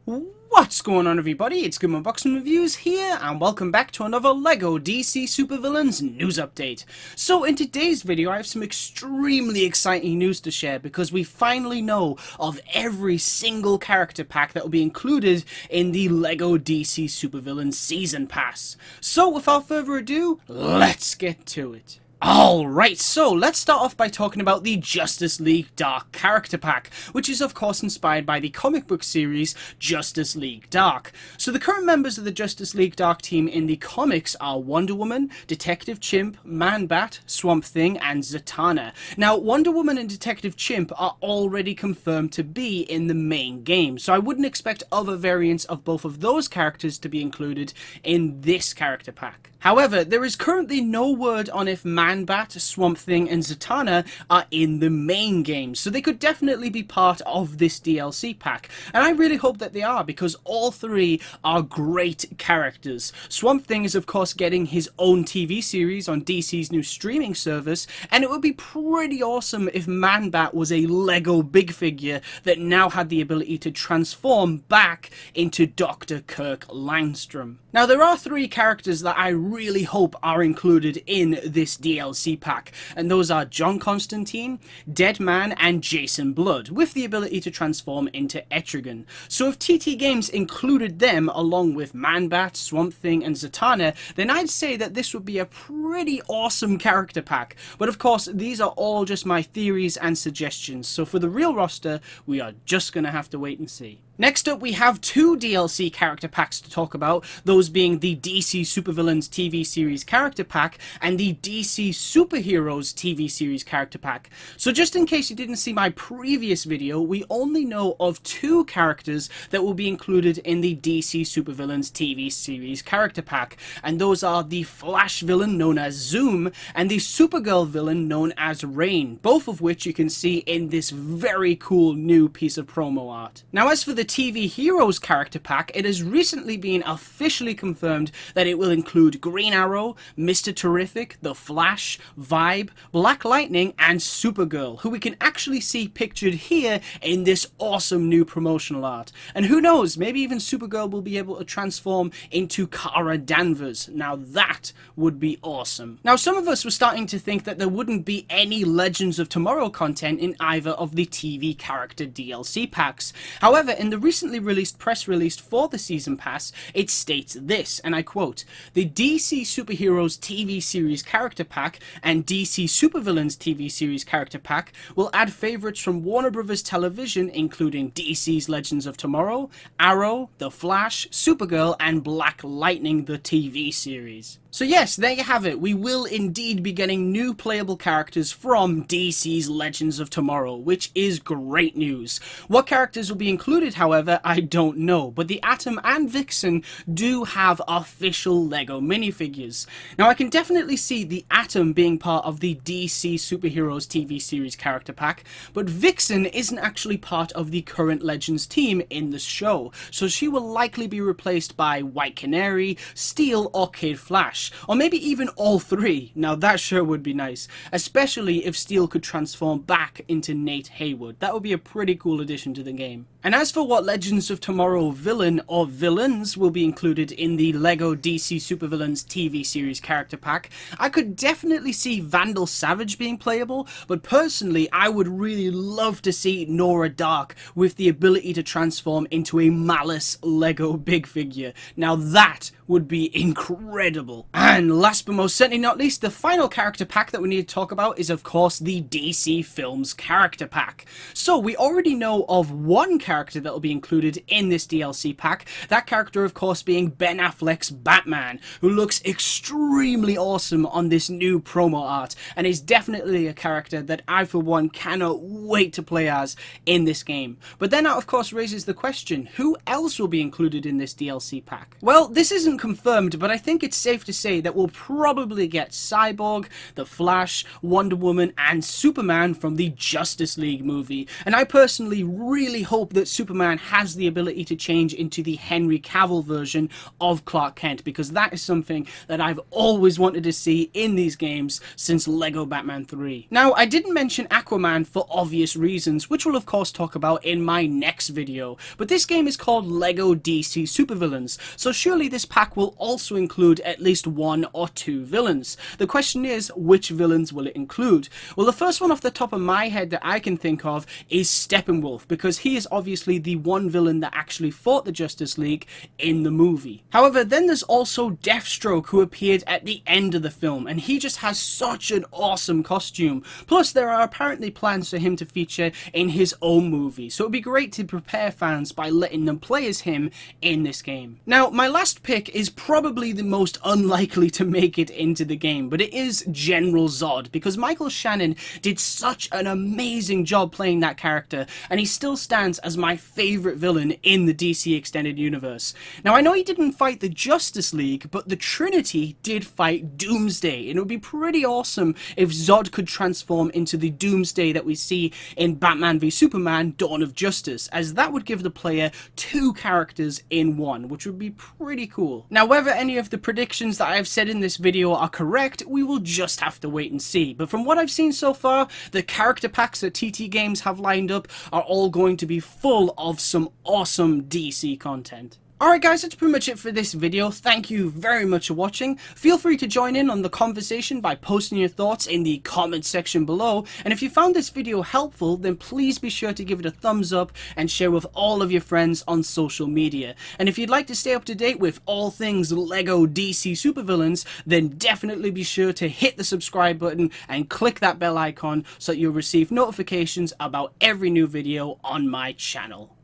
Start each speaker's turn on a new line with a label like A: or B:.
A: What's going on, everybody? It's GAMEUNBOXINGREVIEWS here, and welcome back to another LEGO DC Supervillains news update. So in today's video I have some extremely exciting news to share because we finally know of every single character pack that will be included in the LEGO DC Supervillains Season Pass. So without further ado, let's get to it. Alright, so let's start off by talking about the Justice League Dark character pack, which is of course inspired by the comic book series Justice League Dark. So the current members of the Justice League Dark team in the comics are Wonder Woman, Detective Chimp, Man-Bat, Swamp Thing, and Zatanna. Now, Wonder Woman and Detective Chimp are already confirmed to be in the main game, so I wouldn't expect other variants of both of those characters to be included in this character pack. However, there is currently no word on if Man-Bat, Swamp Thing, and Zatanna are in the main game, so they could definitely be part of this DLC pack, and I really hope that they are, because all three are great characters. Swamp Thing is of course getting his own TV series on DC's new streaming service, and it would be pretty awesome if Man-Bat was a LEGO big figure that now had the ability to transform back into Dr. Kirk Langstrom. Now, there are three characters that I really hope are included in this DLC pack, and those are John Constantine, Deadman, and Jason Blood, with the ability to transform into Etrigan. So if TT Games included them along with Man-Bat, Swamp Thing, and Zatanna, then I'd say that this would be a pretty awesome character pack. But of course, these are all just my theories and suggestions, so for the real roster, we are just gonna have to wait and see. Next up, we have two DLC character packs to talk about, those being the DC Supervillains TV series character pack and the DC Superheroes TV series character pack. So just in case you didn't see my previous video, we only know of two characters that will be included in the DC Supervillains TV series character pack, and those are the Flash villain known as Zoom and the Supergirl villain known as Rain, both of which you can see in this very cool new piece of promo art. Now, as for the TV Heroes character pack, it has recently been officially confirmed that it will include Green Arrow, Mr. Terrific, The Flash, Vibe, Black Lightning, and Supergirl, who we can actually see pictured here in this awesome new promotional art. And who knows, maybe even Supergirl will be able to transform into Kara Danvers. Now that would be awesome. Now, some of us were starting to think that there wouldn't be any Legends of Tomorrow content in either of the TV character DLC packs. However, in the recently released press release for the Season Pass, it states this, and I quote, "The DC Superheroes TV series character pack and DC Supervillains TV series character pack will add favorites from Warner Bros. Television, including DC's Legends of Tomorrow, Arrow, The Flash, Supergirl, and Black Lightning, the TV series." So yes, there you have it. We will indeed be getting new playable characters from DC's Legends of Tomorrow, which is great news. What characters will be included, however, I don't know, but the Atom and Vixen do have official LEGO minifigures. Now, I can definitely see the Atom being part of the DC Superheroes TV series character pack, but Vixen isn't actually part of the current Legends team in the show, so she will likely be replaced by White Canary, Steel, or Kid Flash. Or maybe even all three. Now that sure would be nice, especially if Steel could transform back into Nate Haywood. That would be a pretty cool addition to the game. And as for what Legends of Tomorrow villain or villains will be included in the LEGO DC Supervillains TV series character pack, I could definitely see Vandal Savage being playable, but personally I would really love to see Nora Dark with the ability to transform into a Malice LEGO big figure. Now that would be incredible. And last but most certainly not least, the final character pack that we need to talk about is of course the DC Films character pack. So we already know of one character that will be included in this DLC pack, that character of course being Ben Affleck's Batman, who looks extremely awesome on this new promo art, and is definitely a character that I for one cannot wait to play as in this game. But then that of course raises the question, who else will be included in this DLC pack? Well, this isn't confirmed, but I think it's safe to say say that we'll probably get Cyborg, The Flash, Wonder Woman, and Superman from the Justice League movie. And I personally really hope that Superman has the ability to change into the Henry Cavill version of Clark Kent, because that is something that I've always wanted to see in these games since Lego Batman 3. Now, I didn't mention Aquaman for obvious reasons, which we'll of course talk about in my next video, but this game is called Lego DC Supervillains, so surely this pack will also include at least one or two villains. The question is, which villains will it include? Well, the first one off the top of my head that I can think of is Steppenwolf, because he is obviously the one villain that actually fought the Justice League in the movie. However, then there's also Deathstroke, who appeared at the end of the film, and he just has such an awesome costume. Plus, there are apparently plans for him to feature in his own movie, so it'd be great to prepare fans by letting them play as him in this game. Now, my last pick is probably the most unlikely to make it into the game, but it is General Zod, because Michael Shannon did such an amazing job playing that character, and he still stands as my favorite villain in the DC Extended Universe. Now, I know he didn't fight the Justice League, but the Trinity did fight Doomsday, and it would be pretty awesome if Zod could transform into the Doomsday that we see in Batman v Superman: Dawn of Justice, as that would give the player two characters in one, which would be pretty cool. Now, whether any of the predictions that I have said in this video are correct, we will just have to wait and see, but from what I've seen so far, the character packs that TT Games have lined up are all going to be full of some awesome DC content. Alright guys, that's pretty much it for this video. Thank you very much for watching. Feel free to join in on the conversation by posting your thoughts in the comment section below. And if you found this video helpful, then please be sure to give it a thumbs up and share with all of your friends on social media. And if you'd like to stay up to date with all things Lego DC Supervillains, then definitely be sure to hit the subscribe button and click that bell icon so that you'll receive notifications about every new video on my channel.